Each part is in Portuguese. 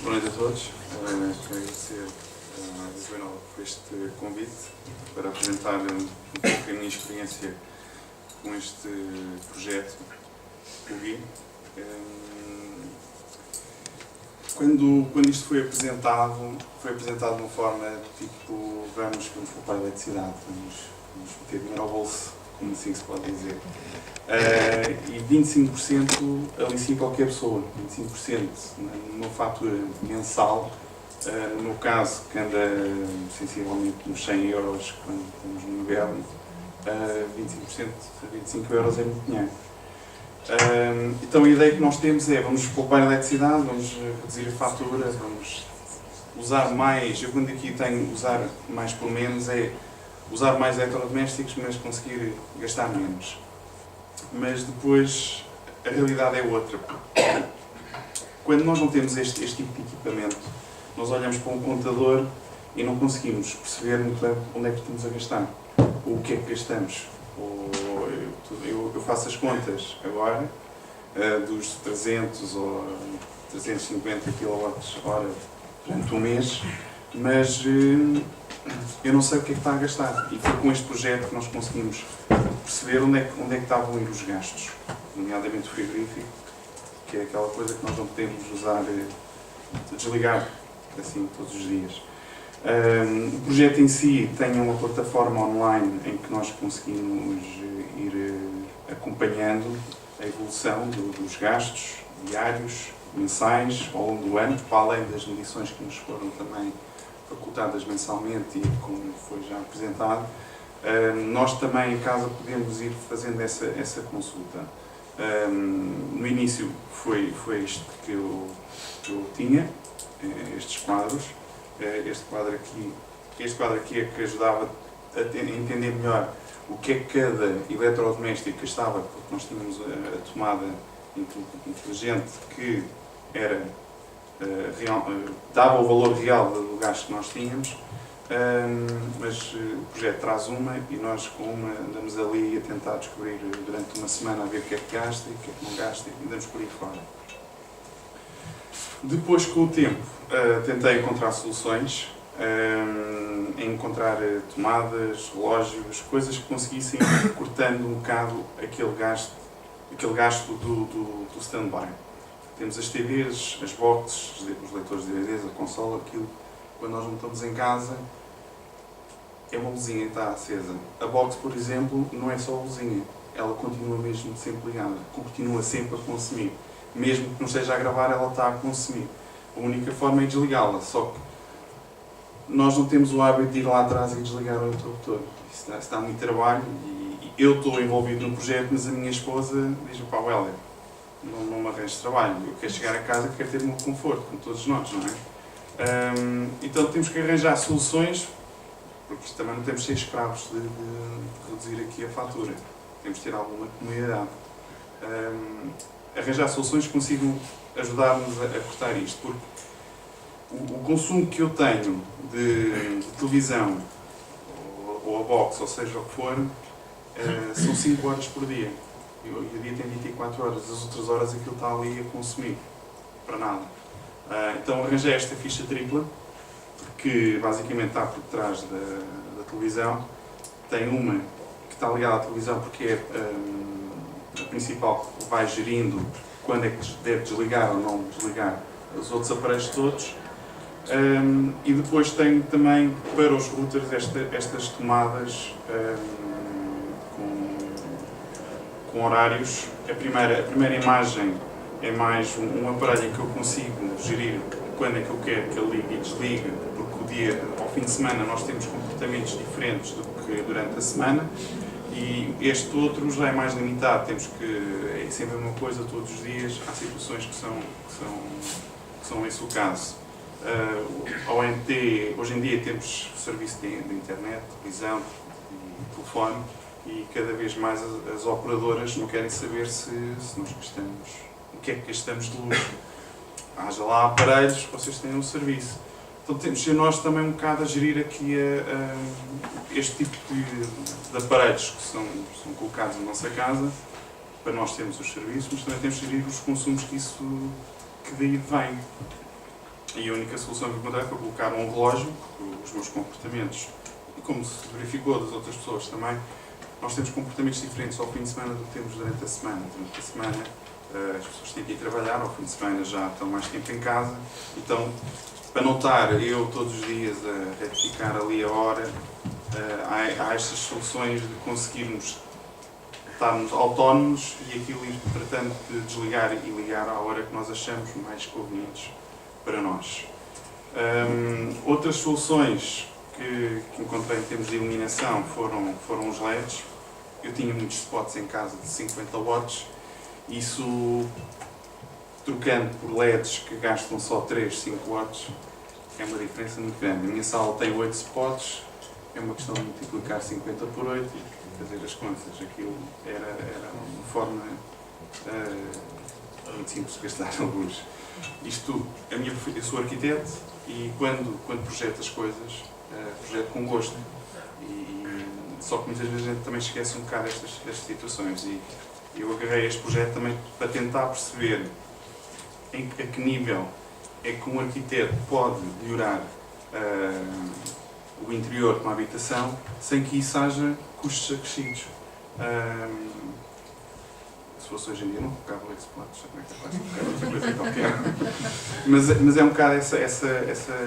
Boa noite a todos. Quero agradecer a Isabel por este convite para apresentar um pouco a minha experiência com este projeto, o GUI. Quando isto foi apresentado de uma forma tipo, vamos poupar a eletricidade, vamos meter dinheiro ao bolso, como assim se pode dizer. E 25% alicia qualquer pessoa, 25% numa fatura mensal, no meu caso, que anda sensivelmente nos 100 euros quando estamos no inverno, 25% a 25 euros é muito dinheiro. Então a ideia que nós temos é, vamos poupar a eletricidade, vamos reduzir a fatura, vamos usar mais, eu quando aqui tenho usar mais por menos, é usar mais eletrodomésticos, mas conseguir gastar menos. Mas depois a realidade é outra. Quando nós não temos este tipo de equipamento, nós olhamos para um contador e não conseguimos perceber muito bem onde é que estamos a gastar, ou o que é que gastamos. Eu faço as contas agora dos 300 ou 350 kWh durante um mês, mas eu não sei o que é que está a gastar. E foi com este projeto que nós conseguimos perceber onde é que estavam a ir os gastos, nomeadamente o frigorífico, que é aquela coisa que nós não podemos usar, desligar assim todos os dias. O projeto em si tem uma plataforma online em que nós conseguimos ir acompanhando a evolução dos gastos diários, mensais, ao longo do ano, para além das medições que nos foram também facultadas mensalmente e como foi já apresentado. Nós também em casa podemos ir fazendo essa consulta. No início foi isto que eu tinha, estes quadros. Este quadro aqui é que ajudava a entender melhor o que é que cada eletrodoméstico gastava, porque nós tínhamos a tomada inteligente que era dava o valor real do gasto que nós tínhamos, mas o projeto traz uma e nós com uma andamos ali a tentar descobrir durante uma semana a ver o que é que gasta e o que é que não gasta e andamos por aí fora. Depois, com o tempo, tentei encontrar soluções, encontrar tomadas, relógios, coisas que conseguissem ir cortando um bocado aquele gasto do stand-by. Temos as TVs, as boxes, os leitores de DVDs, a consola, aquilo, quando nós não estamos em casa, é uma luzinha que está acesa. A box, por exemplo, não é só a luzinha, ela continua mesmo sempre ligada, continua sempre a consumir. Mesmo que não esteja a gravar, ela está a consumir. A única forma é desligá-la, só que nós não temos o hábito de ir lá atrás e desligar o interruptor. Isso dá muito trabalho e eu estou envolvido no projeto, mas a minha esposa diz-me, pá, Helder, não me arranjo trabalho, eu quero chegar a casa, quero ter o meu conforto, como todos nós, não é? Então temos que arranjar soluções, porque também não temos de ser escravos de reduzir aqui a fatura, temos de ter alguma comodidade. Arranjar soluções que consigam ajudar-nos a cortar isto, porque o consumo que eu tenho de televisão, ou a box, ou seja o que for, são 5 horas por dia. E o dia tem 24 horas, as outras horas aquilo está ali a consumir, para nada. Então arranjei esta ficha tripla, que basicamente está por trás da televisão. Tem uma que está ligada à televisão porque é a principal que vai gerindo quando é que deve desligar ou não desligar os outros aparelhos todos. E depois tenho também para os routers estas tomadas com horários. A primeira imagem é mais um aparelho em que eu consigo gerir quando é que eu quero que ele ligue e desligue, porque ao fim de semana nós temos comportamentos diferentes do que durante a semana. E este outro já é mais limitado, é sempre a mesma coisa todos os dias, há situações que são esse o caso. A ONT, hoje em dia temos serviço de internet, televisão e telefone e cada vez mais as operadoras não querem saber se nós gastamos, o que é que gastamos de luz. Haja lá aparelhos, vocês têm um serviço. Então temos de ser nós também um bocado a gerir aqui este tipo de aparelhos que são colocados na nossa casa, para nós termos os serviços, mas também temos de gerir os consumos que daí vem. E a única solução que encontrei foi colocar um relógio, porque os meus comportamentos, e como se verificou das outras pessoas também, nós temos comportamentos diferentes ao fim de semana do que temos durante a semana. Durante a semana as pessoas têm que ir trabalhar, ao fim de semana já estão mais tempo em casa, então para não estar eu todos os dias a retificar ali a hora, há estas soluções de conseguirmos estarmos autónomos e aquilo ir tratando de desligar e ligar à hora que nós achamos mais convenientes para nós. Outras soluções que encontrei em termos de iluminação foram os LEDs. Eu tinha muitos spots em casa de 50 watts, isso trocando por LEDs que gastam só 3, 5 watts, é uma diferença muito grande. A minha sala tem 8 spots, é uma questão de multiplicar 50 por 8 e fazer as contas. Aquilo era uma forma muito simples de gastar a luz. Eu sou arquiteto e quando projeto as coisas, projeto com gosto. Só que muitas vezes a gente também esquece um bocado estas situações. E eu agarrei este projeto também para tentar perceber a que nível é que um arquiteto pode melhorar o interior de uma habitação sem que isso haja custos acrescidos. Se fosse hoje em dia não colocava o Exploit, não é capaz de colocar outra coisa qualquer. Mas é um bocado essa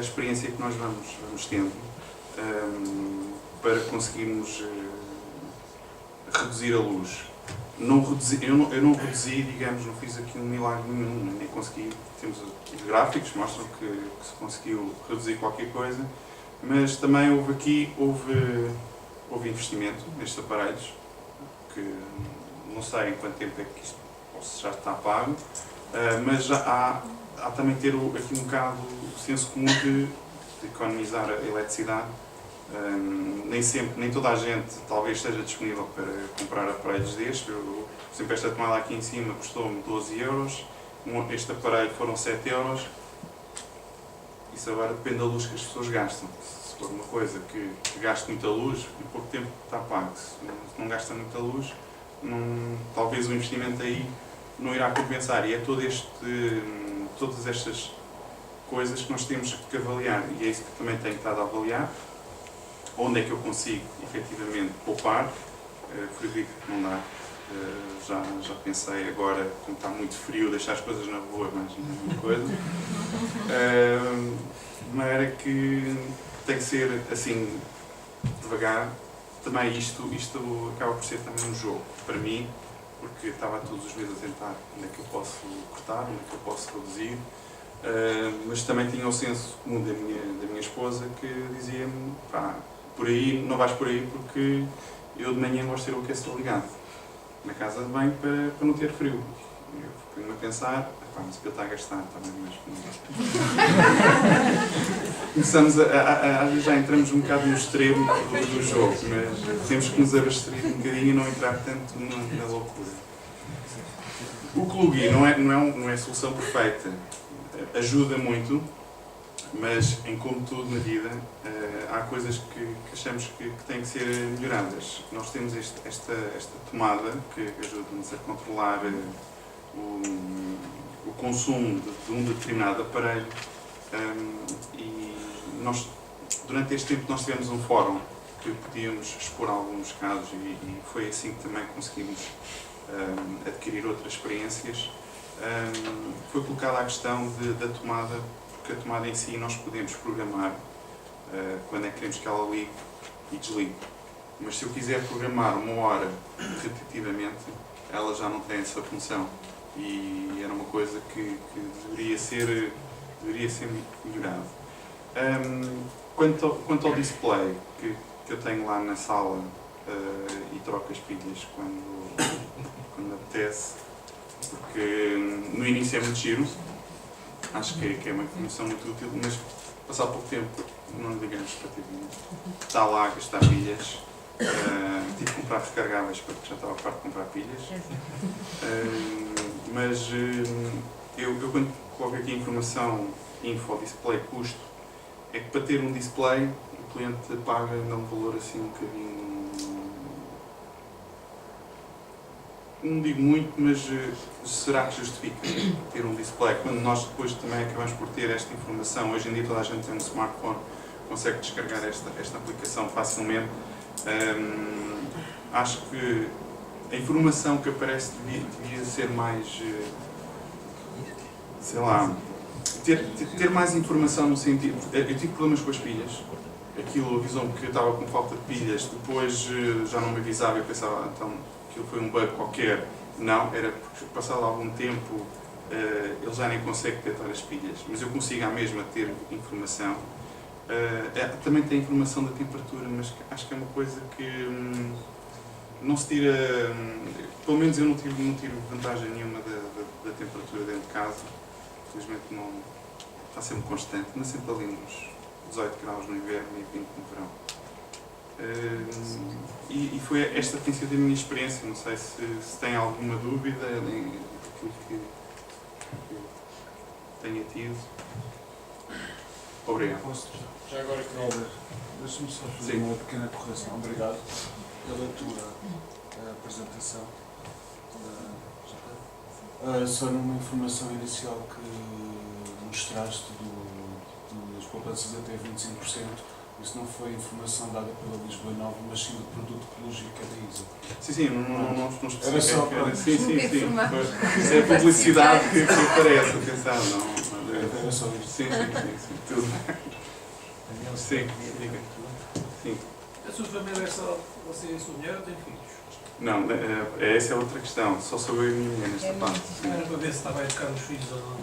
experiência que nós vamos tendo para conseguirmos reduzir a luz. Eu não reduzi, digamos, não fiz aqui um milagre nenhum, nem consegui. Temos os gráficos que mostram que se conseguiu reduzir qualquer coisa, mas também houve investimento nestes aparelhos, que não sei em quanto tempo é que isto já está pago, mas já há também ter aqui um bocado o senso comum de economizar a eletricidade. Nem toda a gente talvez esteja disponível para comprar aparelhos destes. Por exemplo, esta tomada aqui em cima custou-me 12 euros, este aparelho foram 7 euros. Isso agora depende da luz que as pessoas gastam. Se for uma coisa que gaste muita luz, em pouco tempo está pago. Se não gasta muita luz, talvez o investimento aí não irá compensar. E é todas estas coisas que nós temos que avaliar, e é isso que também tenho estado a avaliar. Onde é que eu consigo efetivamente poupar? Frigorífico não dá. Já pensei agora, como está muito frio, deixar as coisas na rua, mas não é uma coisa. De maneira que tem que ser assim, devagar. Também isto acaba por ser também um jogo para mim, porque estava todos os meses a tentar onde é que eu posso cortar, onde é que eu posso reduzir. Mas também tinha o senso comum da minha esposa, que dizia-me: pá, por aí, não vais por aí, porque eu de manhã gosto de ter o aquecedor ligado na casa de banho para não ter frio. Eu fui-me a pensar: pá, mas ele está a gastar também, mas começamos às vezes já entramos um bocado no extremo do jogo, mas temos que nos abstrair um bocadinho e não entrar tanto na loucura. O plug-in não é a solução perfeita, ajuda muito, mas em como tudo na vida, há coisas que achamos que têm que ser melhoradas. Nós temos esta tomada que ajuda-nos a controlar o consumo de um determinado aparelho, e nós, durante este tempo, nós tivemos um fórum que podíamos expor alguns casos e foi assim que também conseguimos adquirir outras experiências. Foi colocada a questão da tomada, porque a tomada em si nós podemos programar quando é que queremos que ela ligue e desligue. Mas se eu quiser programar uma hora repetitivamente, ela já não tem essa função. E era uma coisa que deveria ser melhorado. Quanto ao display que eu tenho lá na sala e troco as pilhas quando apetece, porque no início é muito giro, acho que é uma função muito útil, mas passar pouco tempo não ligamos praticamente. Está lá a gastar pilhas. Tive que comprar recargáveis porque já estava farto de comprar pilhas. Mas eu quando coloco aqui a informação info, display, custo, é que para ter um display o cliente paga um valor assim um bocadinho não digo muito, mas será que justifica ter um display? Quando nós depois também acabamos por ter esta informação, hoje em dia toda a gente tem um smartphone, consegue descarregar esta aplicação facilmente. Acho que a informação que aparece devia ser mais, sei lá, ter mais informação no sentido... Eu tive problemas com as pilhas. Aquilo avisou-me que eu estava com falta de pilhas, depois já não me avisava, eu pensava, então aquilo foi um bug qualquer. Não, era porque passado algum tempo ele já nem consegue detectar as pilhas, mas eu consigo à mesma ter informação. Também tem informação da temperatura, mas acho que é uma coisa que não se tira, pelo menos eu não tiro vantagem nenhuma da temperatura dentro de casa. Infelizmente não, está sempre constante, anda sempre ali nos 18 graus no inverno e 20 no verão. E foi esta tem sido a minha experiência. Não sei se tem alguma dúvida daquilo que tenha tido. Obrigado. Já agora, Cláudio, deixa-me só fazer uma pequena correção. Obrigado pela tua apresentação. Só numa informação inicial que mostraste das poupanças até 25%, isso não foi informação dada pela Lisboa Nova, mas sim do produto ecológico que é da ISA. Sim, não especifiquei. Era só para... Sim. Isso é a publicidade que aparece, atenção, não. Era só isto. Sim, tudo bem. Sim, diga. Sim. A sua família é só você e a sua mulher ou tem filhos? Não, essa é outra questão. Só sou eu e a minha mulher nesta parte. Era para ver se estava a educar os filhos ou não.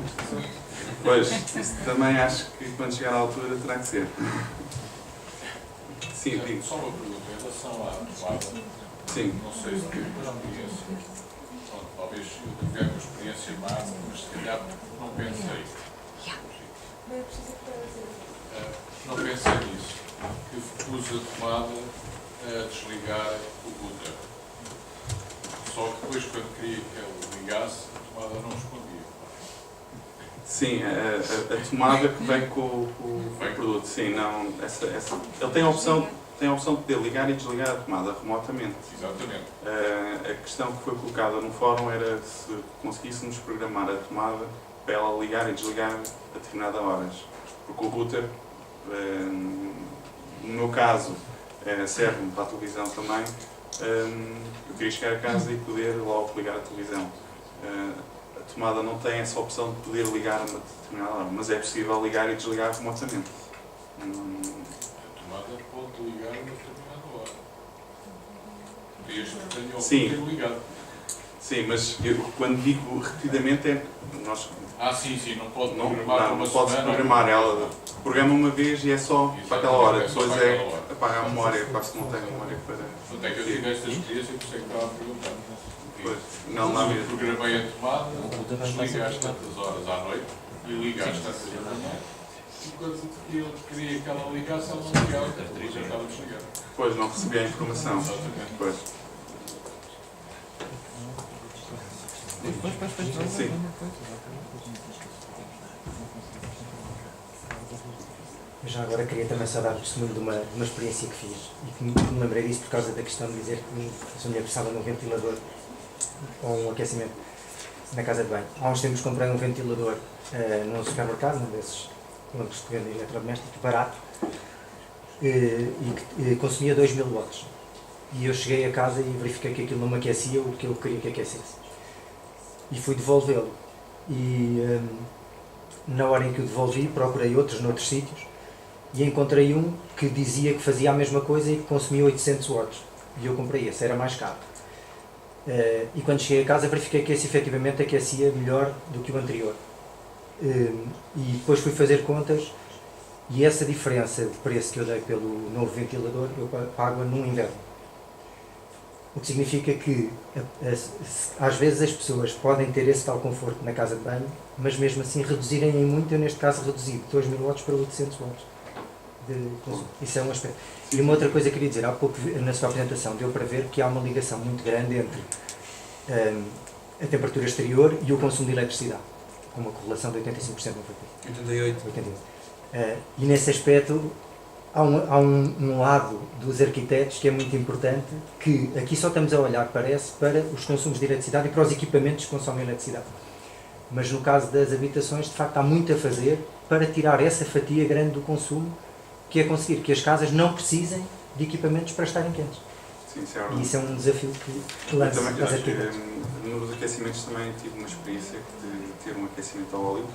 Pois, isso também acho que quando chegar à altura terá que ser. Sim, digo. Só uma pergunta em relação à tomada. Sim. Não sei se teve uma experiência. Pronto, talvez eu tivesse uma experiência má, mas se calhar não pensei. Não pensei nisso. Que pus a tomada a desligar o router. Só que depois, quando queria que ele ligasse, a tomada não respondia. Sim, a tomada que vem com o produto. Sim, não. Ele tem a opção de poder ligar e desligar a tomada remotamente. Exatamente. A questão que foi colocada no fórum era se conseguíssemos programar a tomada para ela ligar e desligar a determinadas horas. Porque o router, no meu caso, serve-me para a televisão também. Eu queria chegar a casa e poder logo ligar a televisão. A tomada não tem essa opção de poder ligar a uma determinada hora, mas é possível ligar e desligar remotamente. A tomada pode ligar a uma determinada hora. Desde que tenha o Sim. router ligado. Sim, mas eu, quando digo repetidamente é... Nós, Sim, não pode programar não pode programar. Ela programa uma vez e é só para aquela hora. Depois apaga a memória, quase não tem memória para... Portanto, é que eu tive esta experiência, por isso é que estava a perguntar. Pois, não mesmo. Programei a tomada, desliga às tantas horas à noite e liga às tantas da manhã. E quando eu queria que ela ligasse, ela não ligava, porque já estava desligada. Pois, não recebi a informação. Exatamente. Pois. Sim. Já agora queria também só dar testemunho de uma experiência que fiz e que me lembrei disso por causa da questão de dizer que a sua mulher precisava de um ventilador ou um aquecimento na casa de banho. Há uns tempos comprei um ventilador num supermercado, um desses que vendem eletrodoméstico, barato, e que consumia 2000 watts. E eu cheguei a casa e verifiquei que aquilo não me aquecia o que eu queria que aquecesse. E fui devolvê-lo. E na hora em que o devolvi, procurei outros noutros sítios e encontrei um que dizia que fazia a mesma coisa e que consumia 800 watts. E eu comprei esse, era mais caro. E quando cheguei a casa verifiquei que esse efetivamente aquecia melhor do que o anterior. E depois fui fazer contas e essa diferença de preço que eu dei pelo novo ventilador eu pago no inverno. O que significa que às vezes as pessoas podem ter esse tal conforto na casa de banho, mas mesmo assim reduzirem em muito, eu neste caso reduzi de 2000 watts para 800 watts. Isso é um aspecto. E uma outra coisa que eu queria dizer, há pouco na sua apresentação deu para ver que há uma ligação muito grande entre a temperatura exterior e o consumo de eletricidade, com uma correlação de 85%, não foi? 88. 88. E nesse aspecto há um lado dos arquitetos que é muito importante, que aqui só estamos a olhar, parece, para os consumos de eletricidade e para os equipamentos que consomem eletricidade. Mas no caso das habitações, de facto, há muito a fazer para tirar essa fatia grande do consumo, que é conseguir que as casas não precisem de equipamentos para estarem quentes. Sim, isso é E verdade. isso é um desafio que Eu lança também aos acho que arquitetos. nos aquecimentos também tive uma experiência de ter um aquecimento a óleo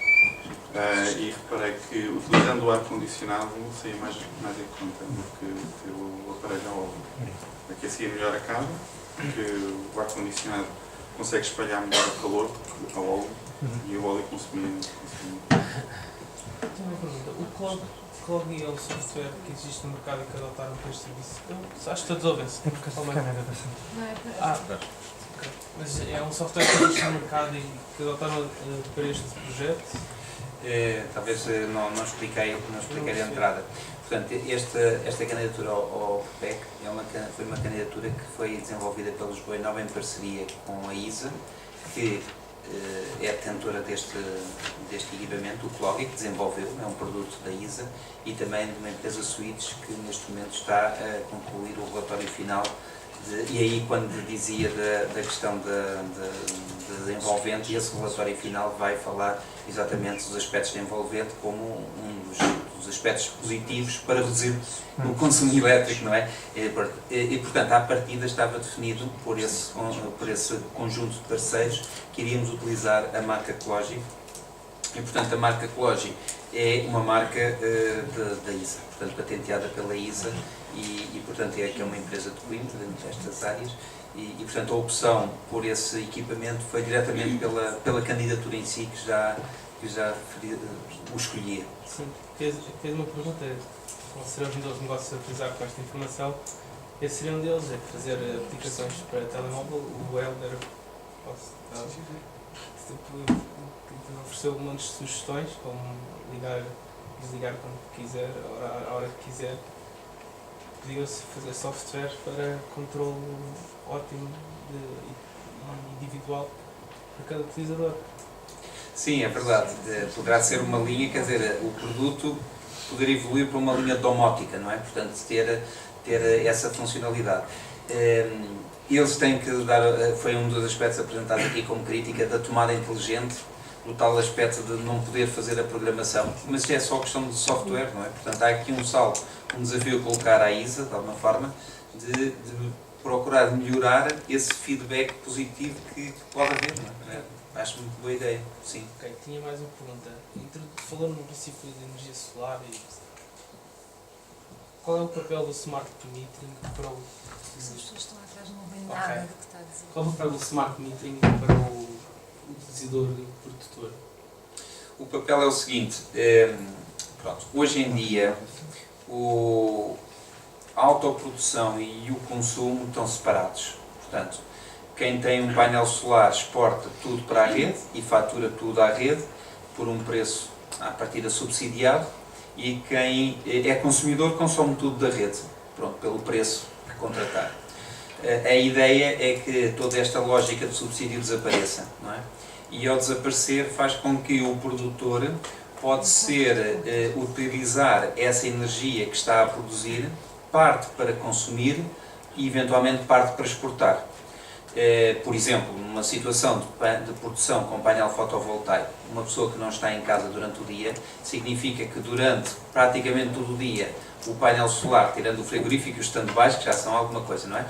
e reparei que utilizando o ar-condicionado saía mais em conta do que ter o aparelho a óleo. Aquecia melhor a casa, porque o ar-condicionado consegue espalhar melhor o calor ao óleo e o óleo consumia. Tenho uma pergunta. O Clog é o software que existe no mercado e que adotaram para este serviço? Eu acho que todos ouvem-se. É por causa do Canadá bastante. Não é para... Ah, ok. Mas é um software que existe no mercado e que adotaram para este projeto? Talvez não expliquei de entrada. Portanto, esta candidatura ao PEC foi uma candidatura que foi desenvolvida pela Lisboa Nova em parceria com a ISA, que é a detentora deste equipamento, o Clog, que desenvolveu, é um produto da ISA, e também de uma empresa Switch que neste momento está a concluir o relatório final. E aí, quando dizia da questão da envolvente, esse relatório final vai falar exatamente dos aspectos da envolvente como um dos aspectos positivos para reduzir o consumo elétrico, não é? E portanto, à partida estava definido por esse conjunto de parceiros que iríamos utilizar a marca Clogi. E portanto, a marca Clogi é uma marca da ISA, portanto, patenteada pela ISA. E portanto é que é uma empresa de Coimbra dentro destas áreas e portanto a opção por esse equipamento foi diretamente pela candidatura em si que já o escolhia. Sim, fez uma pergunta. Qual será um dos negócios a utilizar com esta informação? Esse seria um deles, é fazer aplicações para telemóvel. O Helder ofereceu um monte de sugestões, como ligar, desligar quando quiser, a hora que quiser. Pediu-se fazer software para controle ótimo e individual para cada utilizador. Sim, é verdade. Poderá ser uma linha, quer dizer, o produto poder evoluir para uma linha domótica, não é? Portanto, ter essa funcionalidade. Eles têm que dar, foi um dos aspectos apresentados aqui como crítica, da tomada inteligente, do tal aspecto de não poder fazer a programação, mas isso é só questão de software, não é? Portanto, há aqui um desafio a colocar à ISA, de alguma forma, de procurar melhorar esse feedback positivo que pode haver, não é? Acho muito boa ideia, sim. Ok, tinha mais uma pergunta. Falando no princípio de energia solar, qual é o papel do smart metering para o... As pessoas estão atrás, não veem nada do que está a dizer. Qual é o papel do smart metering para o utilizador produtor? O papel é o seguinte, pronto, hoje em dia a autoprodução e o consumo estão separados. Portanto, quem tem um painel solar exporta tudo para a rede e fatura tudo à rede por um preço à partida subsidiado, e quem é consumidor consome tudo da rede, pronto, pelo preço que contratar. A ideia é que toda esta lógica de subsídio desapareça, não é? E ao desaparecer faz com que o produtor pode utilizar essa energia que está a produzir, parte para consumir e eventualmente parte para exportar. Por exemplo, numa situação de produção com painel fotovoltaico, uma pessoa que não está em casa durante o dia, significa que durante praticamente todo o dia o painel solar, tirando o frigorífico e os stand-bys, que já são alguma coisa, não é?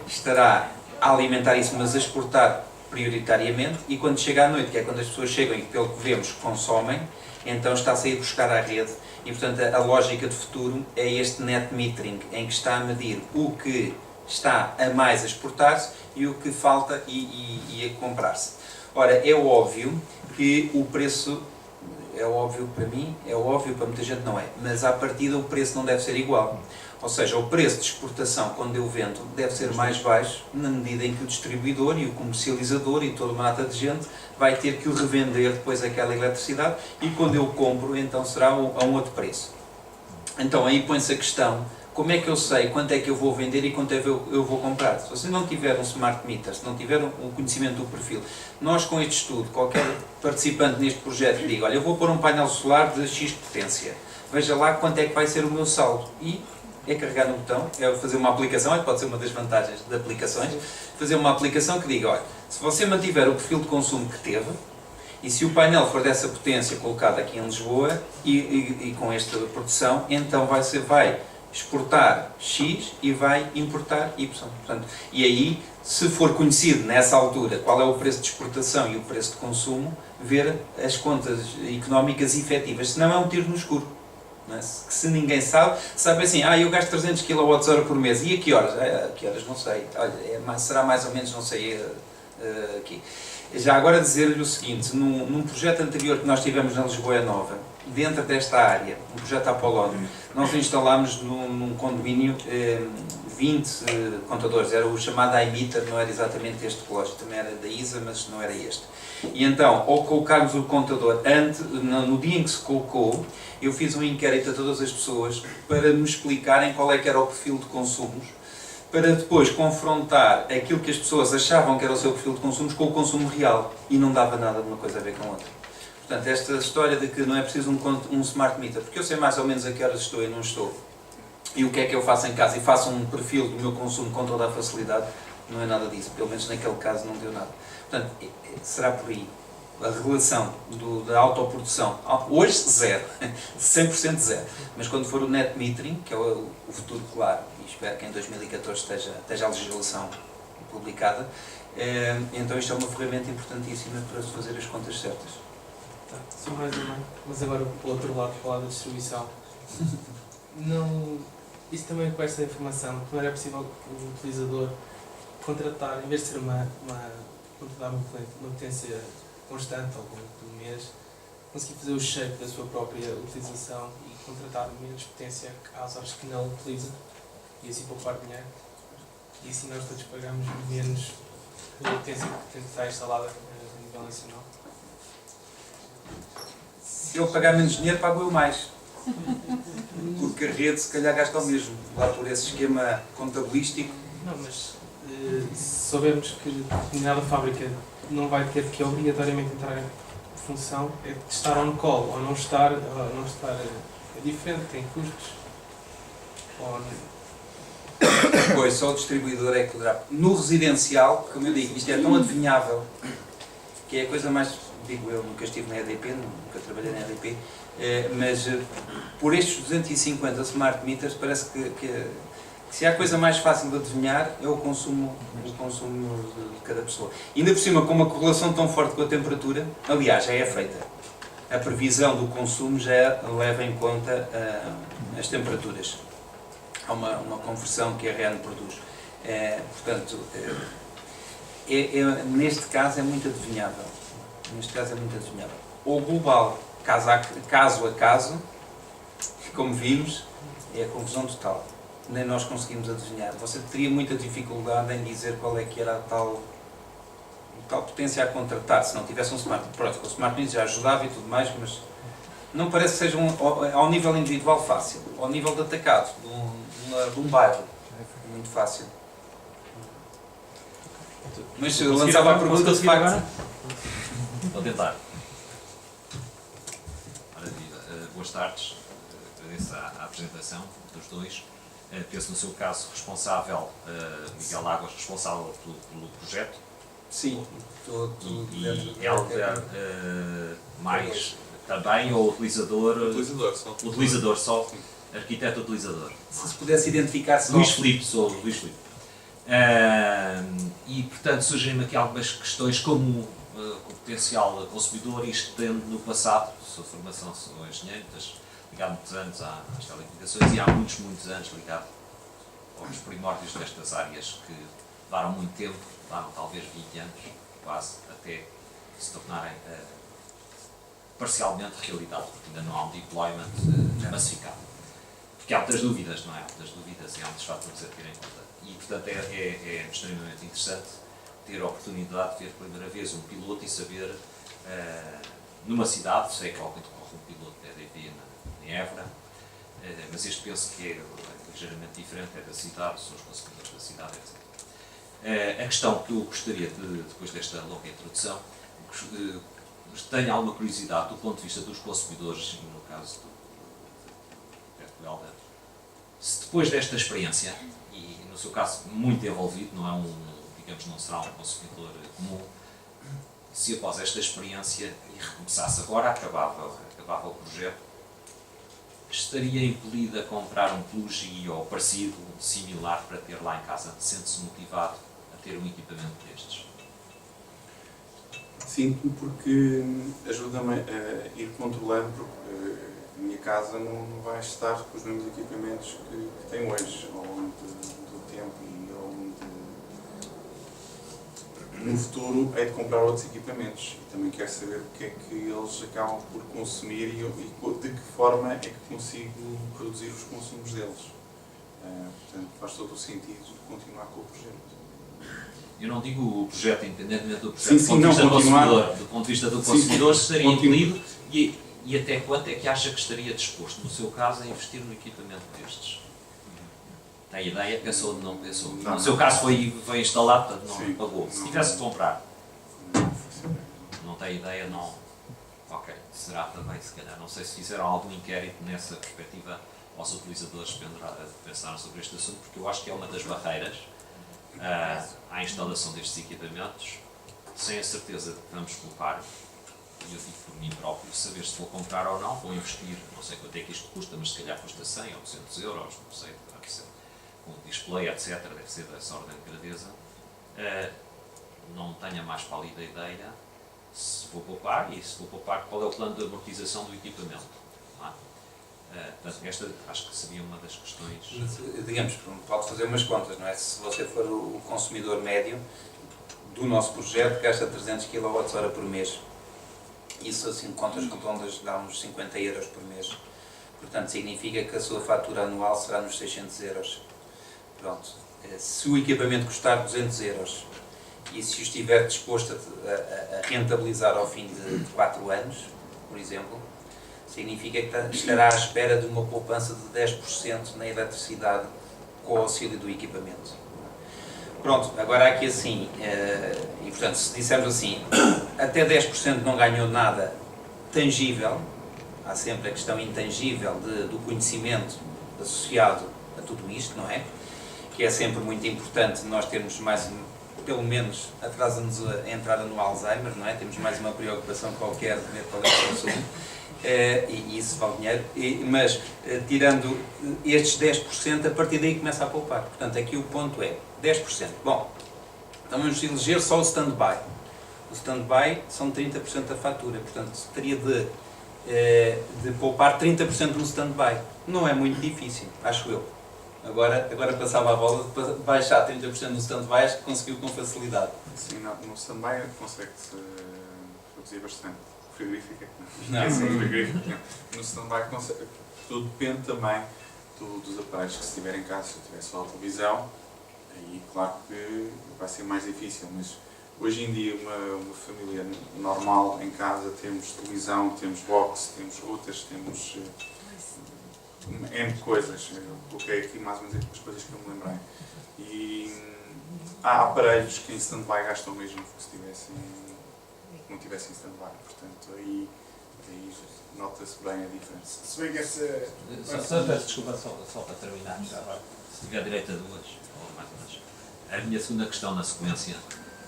Estará a alimentar isso, mas a exportar prioritariamente, e quando chega à noite, que é quando as pessoas chegam e pelo que vemos consomem, então está-se a ir buscar à rede. E portanto a lógica de futuro é este net metering, em que está a medir o que está a mais a exportar-se e o que falta e a comprar-se. Ora, é óbvio que o preço, é óbvio para mim, é óbvio para muita gente não é, mas à partida o preço não deve ser igual. Ou seja, o preço de exportação, quando eu vendo, deve ser mais baixo, na medida em que o distribuidor e o comercializador e toda uma data de gente vai ter que o revender depois aquela eletricidade, e quando eu compro, então será a um outro preço. Então aí põe-se a questão, como é que eu sei quanto é que eu vou vender e quanto é que eu vou comprar? Se você não tiver um smart meter, se não tiver um conhecimento do perfil, nós com este estudo, qualquer participante neste projeto que diga, olha, eu vou pôr um painel solar de X potência, veja lá quanto é que vai ser o meu saldo. E é carregar no botão, é fazer uma aplicação, pode ser uma das vantagens de aplicações, fazer uma aplicação que diga, olha, se você mantiver o perfil de consumo que teve, e se o painel for dessa potência colocado aqui em Lisboa e com esta produção, então vai exportar X e vai importar Y. Portanto, e aí, se for conhecido nessa altura qual é o preço de exportação e o preço de consumo, ver as contas económicas efetivas. Senão é um tiro no escuro. Não é? Se ninguém sabe assim, eu gasto 300 kWh por mês. E a que horas? A que horas? Não sei. Olha, será mais ou menos, não sei, aqui. Já agora dizer-lhe o seguinte, num projeto anterior que nós tivemos na Lisboa Nova, dentro desta área, um projeto Apolónio, nós instalámos num condomínio 20 contadores, era o chamado iMeter, não era exatamente este relógio, também era da ISA, mas não era este. E então, ao colocarmos o contador no dia em que se colocou, eu fiz um inquérito a todas as pessoas para me explicarem qual é que era o perfil de consumos, para depois confrontar aquilo que as pessoas achavam que era o seu perfil de consumos com o consumo real. E não dava nada de uma coisa a ver com a outra. Portanto, esta história de que não é preciso um smart meter, porque eu sei mais ou menos a que horas estou e não estou, e o que é que eu faço em casa, e faço um perfil do meu consumo com toda a facilidade, não é nada disso. Pelo menos naquele caso não deu nada. Portanto, será por aí. A relação da autoprodução, hoje zero, 100% zero, mas quando for o net metering, que é o futuro claro, e espero que em 2014 esteja a legislação publicada, então isto é uma ferramenta importantíssima para se fazer as contas certas. Tá, só mais uma, mas agora o outro lado, falar da distribuição. Não, isso também com esta informação, não era possível o utilizador contratar, em vez de ser contratar uma potência constante ao longo do mês, conseguir fazer o shape da sua própria utilização e contratar menos potência às horas que não utiliza e assim poupar dinheiro. E assim nós todos pagamos menos pela potência que está instalada a nível nacional. Se eu pagar menos dinheiro, pago eu mais. Porque a rede se calhar gasta o mesmo, lá por esse esquema contabilístico. Não, mas se soubermos que determinada fábrica não vai ter que obrigatoriamente entrar em função, é de estar on call ou não estar, é diferente, tem custos. Pois, só o distribuidor é que poderá. No residencial, como eu digo, isto é tão adivinhável, que é a coisa mais, digo eu, nunca estive na EDP, nunca trabalhei na EDP, mas por estes 250 smart meters parece que se há coisa mais fácil de adivinhar é o consumo de cada pessoa. E ainda por cima, com uma correlação tão forte com a temperatura, aliás, já é feita. A previsão do consumo já leva em conta as temperaturas. Há uma conversão que a REN produz. Portanto, neste caso é muito adivinhável. O global, caso a caso, como vimos, é a confusão total. Nem nós conseguimos adivinhar. Você teria muita dificuldade em dizer qual é que era a tal potência a contratar, se não tivesse um smart meter. Pronto, o smart meter já ajudava e tudo mais, mas não parece que seja ao nível individual fácil. Ao nível de atacado, de um bairro, é muito fácil. Mas eu lançava a pergunta de facto. Vou tentar. Maravilha. Boas tardes. Agradeço a apresentação dos dois. Penso no seu caso responsável, Miguel Águas, responsável pelo projeto. Sim. E Helder mais também, ou utilizador? Utilizador só. Arquiteto utilizador. Se pudesse identificar-se. Luís Filipe, sou Luís Filipe. E portanto surgem-me aqui algumas questões como o potencial consumidor, isto tendo no passado, sou de formação, sou engenheiro, ligado muitos anos às telecomunicações e há muitos anos ligado aos primórdios destas áreas que levaram muito tempo, levaram talvez 20 anos, quase, até se tornarem parcialmente realidade, porque ainda não há um deployment massificado. Porque há muitas dúvidas, não é? Há muitas dúvidas e há muitos fatores a ter em conta. E portanto é extremamente interessante ter a oportunidade de ver pela primeira vez um piloto e saber, numa cidade, sei que ocorre um piloto da EDP em Évora, mas este penso que é ligeiramente diferente, é da cidade, são os consumidores da cidade, etc. A questão que eu gostaria de, depois desta longa introdução, tenho alguma curiosidade do ponto de vista dos consumidores, e no caso do Helder, se depois desta experiência, e no seu caso muito envolvido, não é digamos, não será um consumidor comum, se após esta experiência e recomeçasse agora, acabava o projeto, estaria impelido a comprar um plug ou parecido, similar, para ter lá em casa, sente-se motivado a ter um equipamento destes? Sinto-me porque ajuda-me a ir controlando, porque a minha casa não vai estar com os mesmos equipamentos que tenho hoje, ao longo do tempo, e ao longo no futuro hei de comprar outros equipamentos. E também quero saber o que é que eles acabam por consumir e de que forma é que consigo produzir os consumos deles. Portanto, faz todo o sentido continuar com o projeto. Eu não digo o projeto, independentemente do projeto, Sim, sim, do ponto de vista do consumidor, sim, estaria impelido e até quanto é que acha que estaria disposto, no seu caso, a investir no equipamento destes? Tem ideia? Pensou ou não pensou? No seu caso foi instalado, portanto não pagou. Se tivesse de comprar, não tem ideia, não. Ok, será também, se calhar. Não sei se fizeram algum inquérito nessa perspectiva aos utilizadores pensaram sobre este assunto, porque eu acho que é uma das barreiras à instalação destes equipamentos, sem a certeza de que vamos colocar, e eu digo por mim próprio, saber se vou comprar ou não, vou investir, não sei quanto é que isto custa, mas se calhar custa 100 ou 200 euros, não sei, deve ser, com display, etc., deve ser dessa ordem de grandeza, não tenho a mais pálida ideia se vou poupar, e se vou poupar, qual é o plano de amortização do equipamento. Não é? Portanto, esta acho que seria uma das questões. Digamos, pode fazer umas contas, não é? Se você for o consumidor médio do nosso projeto, gasta 300 kWh por mês. Isso, assim, contas redondas, dá uns 50 euros por mês. Portanto, significa que a sua fatura anual será nos 600 euros. Pronto. Se o equipamento custar 200 euros e se o estiver disposto a rentabilizar ao fim de 4 anos, por exemplo, significa que estará à espera de uma poupança de 10% na eletricidade com o auxílio do equipamento. Pronto, agora aqui assim, e portanto, se dissermos assim, até 10% não ganhou nada tangível, há sempre a questão intangível do conhecimento associado a tudo isto, não é? Que é sempre muito importante nós termos mais, pelo menos, atrasa-nos a entrada no Alzheimer, não é? Temos mais uma preocupação qualquer de ver qual é o consumo. E isso vale dinheiro, mas tirando estes 10%, a partir daí começa a poupar. Portanto, aqui o ponto é 10%. Bom, então vamos eleger só o stand-by. O stand-by são 30% da fatura, portanto, teria de poupar 30% no stand-by. Não é muito difícil, acho eu. Agora passava a bola de baixar 30% no stand-by, acho que conseguiu com facilidade. Sim, no stand-by consegue-se reduzir bastante. Frigorífico é que não. No stand-by tudo depende também dos aparelhos que se tiver em casa. Se eu tiver só a televisão, aí claro que vai ser mais difícil, mas hoje em dia uma família normal em casa temos televisão, temos box, temos routers, temos N coisas. Eu coloquei aqui mais ou menos as coisas que eu me lembrei. E há aparelhos que em stand-by gastam mesmo que não tivessem stand-by, portanto aí nota-se bem a diferença. Se bem que essa... Desculpa, só para terminar, se tiver direito a duas, ou mais ou menos. A minha segunda questão na sequência,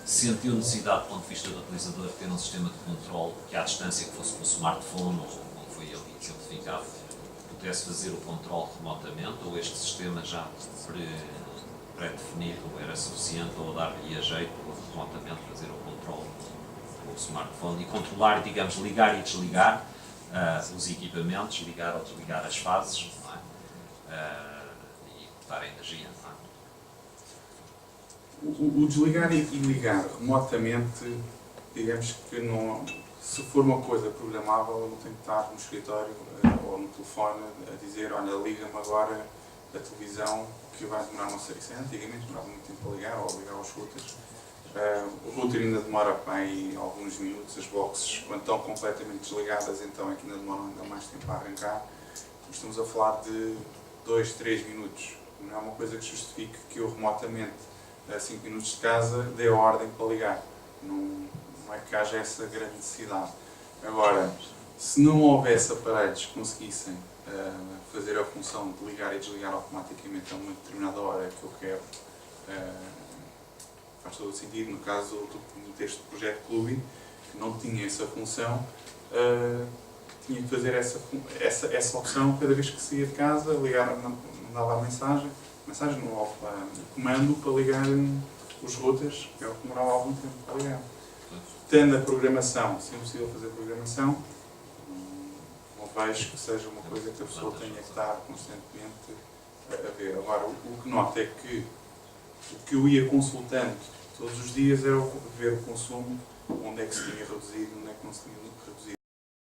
sentiu necessidade, do ponto de vista do utilizador, de ter um sistema de controle que à distância que fosse com o smartphone, ou como foi ali simplificado, pudesse fazer o controle remotamente, ou este sistema já pré-definido era suficiente, ou dar-lhe a jeito remotamente fazer o controle com o smartphone e controlar, digamos, ligar e desligar os equipamentos, ligar ou desligar as fases, não é? E cortar a energia. Não é? O desligar e ligar remotamente, digamos que não, se for uma coisa programável, eu não tenho que estar no escritório ou no telefone a dizer, olha, liga-me agora a televisão que vai demorar, não sei, isso antigamente demorava muito tempo a ligar ou a ligar aos routers. O router ainda demora bem alguns minutos, as boxes, quando estão completamente desligadas, então é que ainda demoram ainda mais tempo a arrancar. estamos a falar de 2, 3 minutos. Não é uma coisa que justifique que eu remotamente, a 5 minutos de casa, dê a ordem para ligar. Não é que haja essa grande necessidade. Agora, se não houvesse aparelhos que conseguissem fazer a função de ligar e desligar automaticamente a uma determinada hora que eu quero, faz todo o sentido. No caso deste projeto Clube, que não tinha essa função, tinha que fazer essa opção cada vez que saía de casa, ligar, mandava a mensagem no comando para ligar os routers, que é o que demorava algum tempo para ligar. Tendo a programação, se é possível fazer programação, não vejo que seja uma coisa que a pessoa tenha que estar constantemente a ver. Agora, o que noto é que o que eu ia consultando todos os dias era ver o consumo, onde é que se tinha reduzido, onde é que não se tinha reduzido.